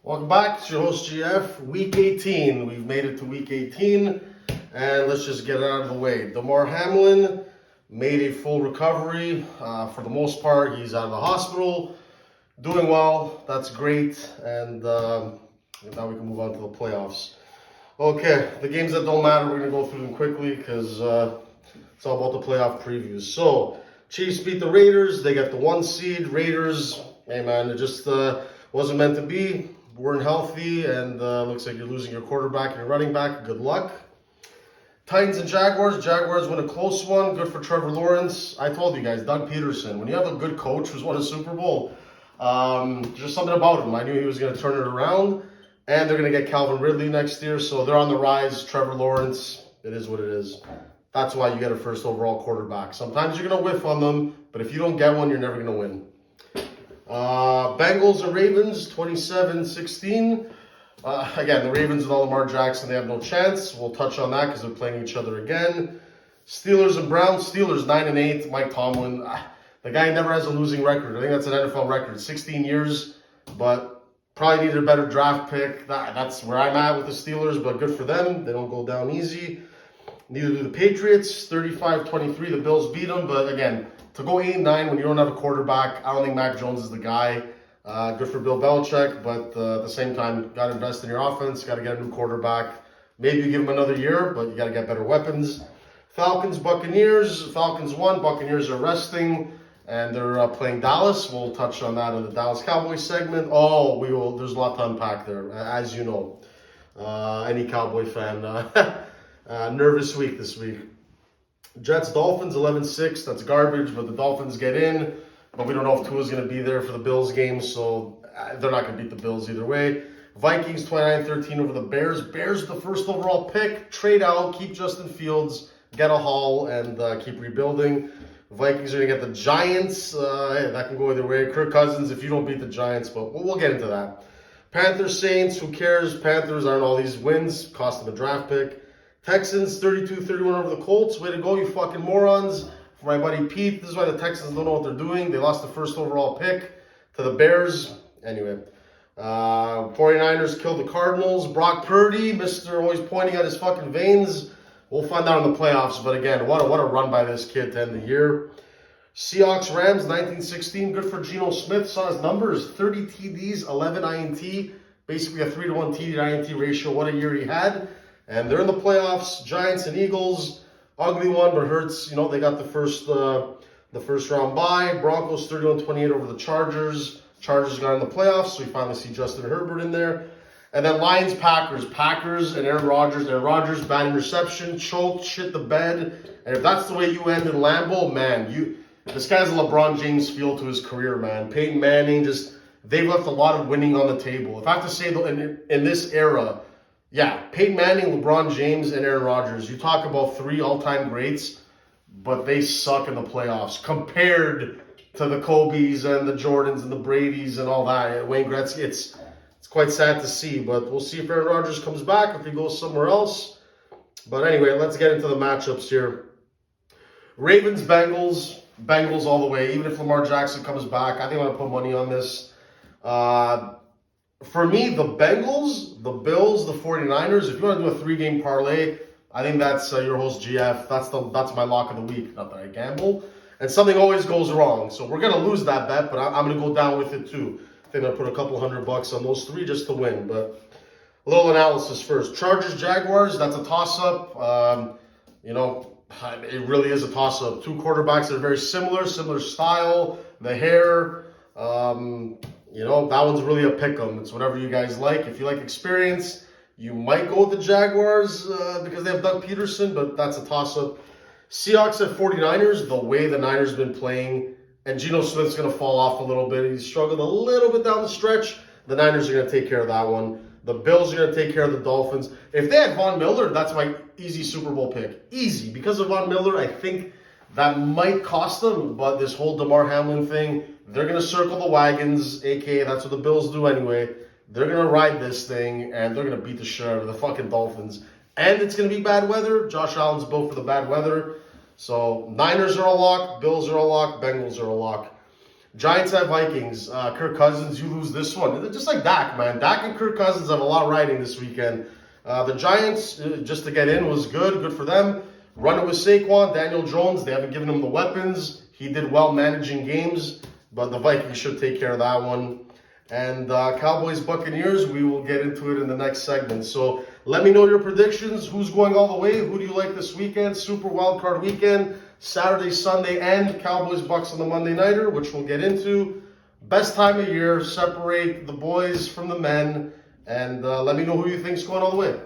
Welcome back. It's your host GF. Week 18. We've made it to week 18, and let's just get it out of the way. Damar Hamlin made a full recovery. For the most part, he's out of the hospital, doing well. That's great, and now we can move on to the playoffs. Okay, the games that don't matter, we're going to go through them quickly because it's all about the playoff previews. So, Chiefs beat the Raiders. They got the 1 seed. Raiders, hey man, it just wasn't meant to be. Weren't healthy, and looks like you're losing your quarterback and your running back. Good luck. Titans and Jaguars. Jaguars win a close one. Good for Trevor Lawrence. I told you guys, Doug Peterson. When you have a good coach who's won a Super Bowl, just something about him. I knew he was going to turn it around, and they're going to get Calvin Ridley next year, so they're on the rise. Trevor Lawrence, it is what it is. That's why you get a first overall quarterback. Sometimes you're going to whiff on them, but if you don't get one, you're never going to win. Bengals and Ravens, 27-16. Again, the Ravens and Lamar Jackson, they have no chance. We'll touch on that because they're playing each other again. Steelers and Browns. Steelers 9-8. Mike Tomlin, the guy never has a losing record. I think that's an NFL record, 16 years. But probably needed a better draft pick. That's where I'm at with the Steelers, but good for them. They don't go down easy. Neither do the Patriots. 35-23. The Bills beat them, but again, to go 8-9 when you don't have a quarterback, I don't think Mac Jones is the guy. Good for Bill Belichick, but at the same time, got to invest in your offense, got to get a new quarterback. Maybe you give him another year, but you got to get better weapons. Falcons, Buccaneers. Falcons won. Buccaneers are resting, and they're playing Dallas. We'll touch on that in the Dallas Cowboys segment. Oh, we will. There's a lot to unpack there, as you know. Any Cowboy fan, nervous week this week. Jets, Dolphins, 11-6. That's garbage, but the Dolphins get in. But we don't know if Tua's going to be there for the Bills game, so they're not going to beat the Bills either way. Vikings, 29-13 over the Bears. Bears, the first overall pick. Trade out, keep Justin Fields, get a haul, and keep rebuilding. Vikings are going to get the Giants. Hey, that can go either way. Kirk Cousins, if you don't beat the Giants, but we'll get into that. Panthers, Saints, who cares? Panthers aren't all these wins. Cost them a draft pick. Texans, 32-31 over the Colts. Way to go, you fucking morons. For my buddy Pete, this is why the Texans don't know what they're doing. They lost the first overall pick to the Bears. Anyway, 49ers killed the Cardinals. Brock Purdy, Mr. always pointing at his fucking veins. We'll find out in the playoffs. But again, what a run by this kid to end the year. Seahawks, Rams, 19-16. Good for Geno Smith. Saw his numbers. 30 TDs, 11 INT. Basically a 3-to-1 TD to INT ratio. What a year he had. And they're in the playoffs. Giants and Eagles. Ugly one, but hurts. You know, they got the first round bye. Broncos 31-28 over the Chargers. Chargers got in the playoffs, so we finally see Justin Herbert in there. And then Lions, Packers. Packers and Aaron Rodgers. Aaron Rodgers, bad interception, choked, shit the bed. And if that's the way you end in Lambeau, man, this guy's a LeBron James feel to his career, man. Peyton Manning, they've left a lot of winning on the table. If I have to say, in this era, yeah, Peyton Manning, LeBron James, and Aaron Rodgers. You talk about 3 all-time greats, but they suck in the playoffs compared to the Kobes and the Jordans and the Bradys and all that. Wayne Gretzky, it's quite sad to see, but we'll see if Aaron Rodgers comes back, if he goes somewhere else. But anyway, let's get into the matchups here. Ravens, Bengals. Bengals all the way. Even if Lamar Jackson comes back, I think I'm going to put money on this. For me, the Bengals, the Bills, the 49ers, if you want to do a 3-game parlay, I think that's your host GF. That's my lock of the week. Not that I gamble. And something always goes wrong. So we're going to lose that bet, but I'm going to go down with it too. I think I'll put a couple $100 on those 3 just to win. But a little analysis first. Chargers, Jaguars, that's a toss-up. It really is a toss-up. 2 quarterbacks that are very similar style, the hair. That one's really a pick-em. It's whatever you guys like. If you like experience, you might go with the Jaguars because they have Doug Peterson, but that's a toss-up. Seahawks at 49ers, the way the Niners have been playing, and Geno Smith's going to fall off a little bit. He's struggled a little bit down the stretch. The Niners are going to take care of that one. The Bills are going to take care of the Dolphins. If they had Von Miller, that's my easy Super Bowl pick. Easy. Because of Von Miller, I think that might cost them, but this whole Damar Hamlin thing, they're going to circle the wagons, a.k.a. that's what the Bills do anyway. They're going to ride this thing, and they're going to beat the shit out of the fucking Dolphins. And it's going to be bad weather. Josh Allen's built for the bad weather. So Niners are a lock, Bills are a lock, Bengals are a lock. Giants at Vikings. Kirk Cousins, you lose this one. Just like Dak, man. Dak and Kirk Cousins have a lot riding this weekend. The Giants, just to get in, was good. Good for them. Run it with Saquon. Daniel Jones, they haven't given him the weapons. He did well managing games, but the Vikings should take care of that one. And Cowboys, Buccaneers, we will get into it in the next segment. So let me know your predictions. Who's going all the way? Who do you like this weekend? Super Wildcard Weekend. Saturday, Sunday, and Cowboys, Bucks on the Monday Nighter, which we'll get into. Best time of year. Separate the boys from the men. And let me know who you think's going all the way.